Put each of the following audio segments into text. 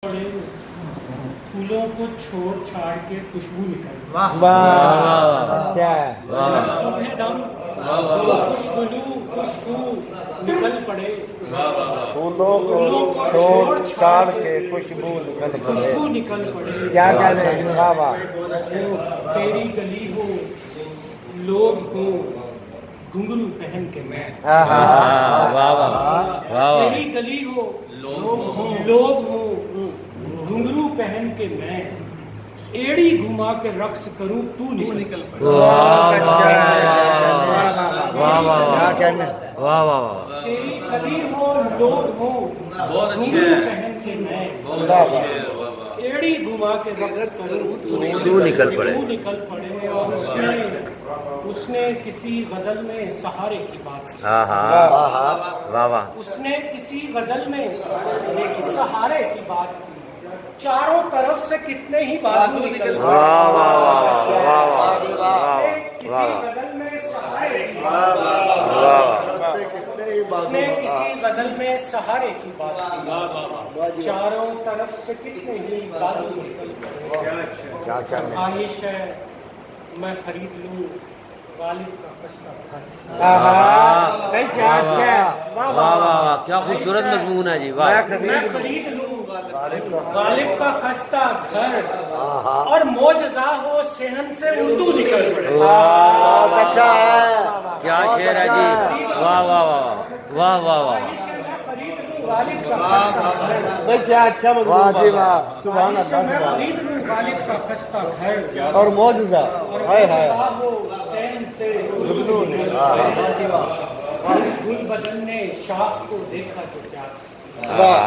फूलों को छोड़ छाड़ के खुशबू निकल वाह वाह अच्छा सुबह दम खुशबू निकल पड़े फूलों को छोड़ छाड़ के खुशबू निकल पड़े क्या कहने वाह वाह तेरी गली हो लोग हो घुंघरू पहन के मैं तेरी गली हो लोग हो घुंघरू पहन के मैं एड़ी घुमा के रक्स करूं तू निकल तेरी गली हो लोग हो घुंघरू पहन के मैं एड़ी घुमा के रक्स करूं तू निकल पड़े और उसने किसी गजल में सहारे की बात की। वाह वाह उसने किसी गजल में सहारे की बात की चारों तरफ से कितने ही बाजू निकल किसी गजल में सहारे की बात उसने किसी गजल में सहारे की बात की चारों तरफ से कितने ही बाजू निकल ख्वाहिश है मैं खरीद लूं गालिब का खस्ता क्या अच्छा वाह वाह वाह क्या खूबसूरत मजमून है जी वाह मैं खरीद लूं गालिब का खस्ता घर और मौजज़ा हो सेहन से उर्दू निकल पड़े अच्छा है क्या शेर है जी वाह वाह वाह वाह वाह वाह गालिब का खस्ता घर भाई क्या अच्छा मजमून जी वाह सुभान मैं अल्लाह खरीद लूं गालिब का खस्ता घर और मौजूदा हाय हाय हो सेहन से उर्दू निकल पड़े इस गुल बदन ने शाख को देखा जो प्यार से वाह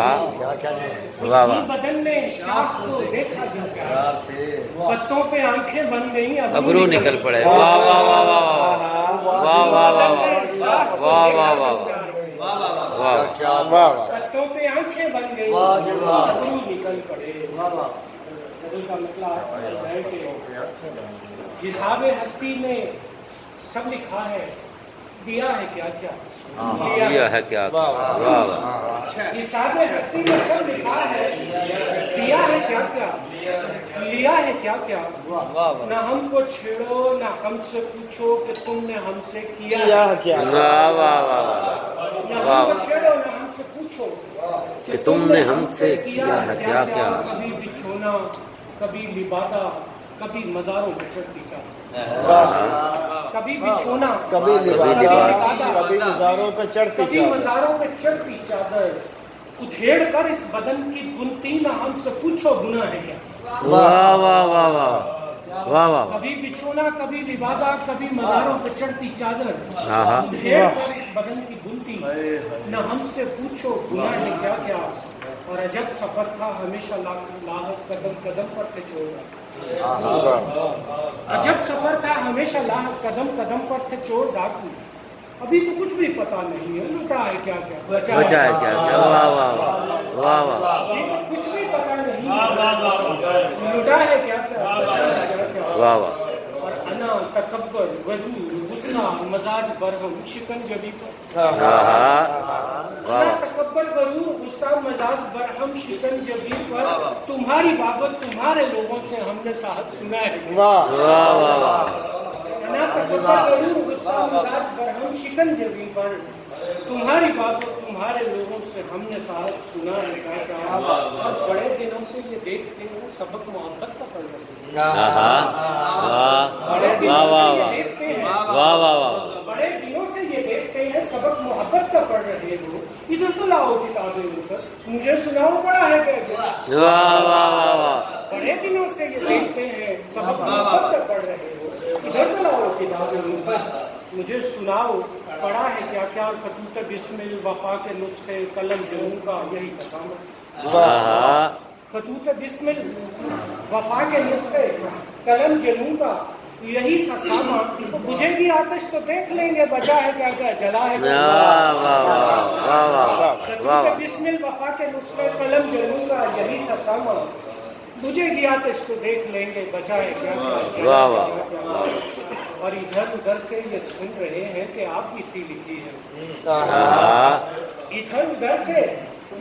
क्या वाह गुल बदन ने शाख को देखा जो प्यार से पत्तों पे आंखें बन गई अबरू निकल पड़े वाह वाह वाह वाह वाह वाह वाह वाह वाह वाह वाह वाह पत्तों पे आंखें बन गई अबरू निकल पड़े गजल का मतलब है कि हिसाब हस्ती में सब लिखा है दिया है क्या क्या लिया है क्या वाह वाह हिसाब हस्ती में सब लिखा है दिया है क्या क्या लिया है क्या क्या ना हमको छेड़ो ना हमसे पूछो कि तुमने हमसे किया क्या वाह वाह वाह ना हमको छेड़ो ना हमसे पूछो कि तुमने हमसे किया है क्या क्या कभी बिछोना कभी लिबादा कभी मज़ारों पे चढ़ती चादर कभी बिछोना कभी लिबादा कभी मज़ारों पे चढ़ती कभी मज़ारों पे चढ़ती चादर उधेड़ कर इस बदन की बुनती ना हमसे पूछो गुनाह है क्या वाह वाह वाह वाह वाह वाह कभी बिछोना कभी लिबादा कभी मज़ारों पे चढ़ती चादर हाँ उधेड़ कर इस बदन की बुनती ना हमसे पूछो गुनाह है क्या क्या और अजब सफर था हमेशा लाहक कदम कदम पर थे छोड़ अजब सफर था हमेशा लाहक कदम कदम पर थे चोर डाकू अभी तो कुछ भी पता नहीं है लुटा है क्या क्या बचा है क्या क्या वाह वाह वाह वाह अभी तो कुछ भी पता नहीं लुटा है क्या क्या बचा है क्या क्या वाह वाह और अना तकब्बर गरूर गुस्सा मजाज बरहम शिकंजबी पर अना तकब्बर गरूर गुस्सा मजाज बरहम शिकंजबी पर तुम्हारी बाबत तुम्हारे लोगों से हमने साहब सुना है वाह वाह वाह वाह अना तकब्बर गरूर गुस्सा मजाज बरहम शिकंजबी पर तुम्हारी बाबत तुम्हारे लोगों से हमने साहब सुना है क्या और बड़े दिनों से ये देखते हैं सबक मोहब्बत का पढ़ रहे हैं वाह वाह वाह वाह वाह बड़े दिनों से ये देखते हैं सबक मोहब्बत का पढ़ रहे हो इधर तो लाओ किताबें ऊपर मुझे सुनाओ पड़ा है क्या वाह वाह वाह वाह बड़े दिनों से ये देखते हैं सबक मोहब्बत का पढ़ रहे हो इधर तो लाओ किताबें ऊपर मुझे सुनाओ पढ़ा है क्या क्या खतूत बिस्मिल वफा के नुस्खे कलम जनू का यही कसामा खतूत बिस्मिल वफा के नुस्खे कलम जनू का यही था सामा बुझेगी आतिश तो देख लेंगे बचा है क्या क्या जला है खतूत बिस्मिल वफा के नुस्खे कलम जनू का यही था सामा बुझेगी आतिश तो देख लेंगे बचा है क्या क्या और इधर उधर से ये सुन रहे हैं कि आप बीती लिखी है इधर उधर से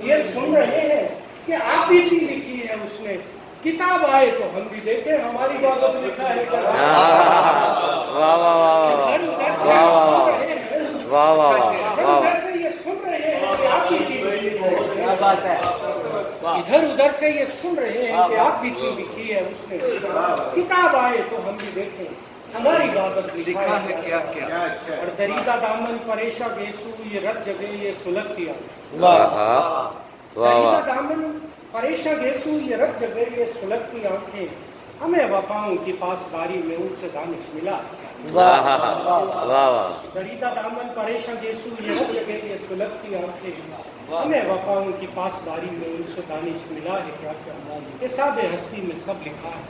ये सुन रहे हैं کہ آپ بیتی لکھی ہے اس نے، کتاب آئے تو ہم بھی دیکھیں ہماری بابت لکھا ہے کیا؟ واہ واہ واہ ہر ادھر سے واہ یہ واہ سن رہے ہیں، واہ واہ ہر واہ ادھر سے یہ سن رہے ہیں کہ آپ بیتی لکھی ہے اس نے، ادھر ادھر سے یہ سن رہے ہیں کہ آپ بیتی لکھی ہے اس نے، کتاب آئے تو ہم بھی دیکھیں ہماری بابت لکھا ہے کیا کیا؟ اور دریدہ دامن پریشا گیسو یہ رت جگہ یہ سلگتی آنکھیں، واہ دریدہ دامن پریشا گیسو یہ رت جگہ یہ سلگتی آنکھیں، ہمیں وفاؤں کی پاسداری میں ان سے دانش ملا ہے کیا؟ واہ واہ دریدہ دامن پریشا گیسو یہ رت جگہ یہ سلگتی آنکھیں، ہمیں وفاؤں کی پاسداری میں ان سے دانش ملا ہے کیا کیا؟ حساب ہستی میں سب لکھا ہے،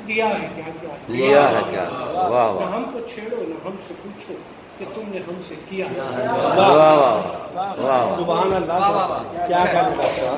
دیا ہے کیا کیا؟ لیا ہے کیا؟ واہ نہ واہ ہم کو چھیڑو نہ ہم سے پوچھو کہ تم نے ہم سے کیا ہے۔ واہ واہ واہ سبحان اللہ، کیا کرے ڈاکٹر صاحب۔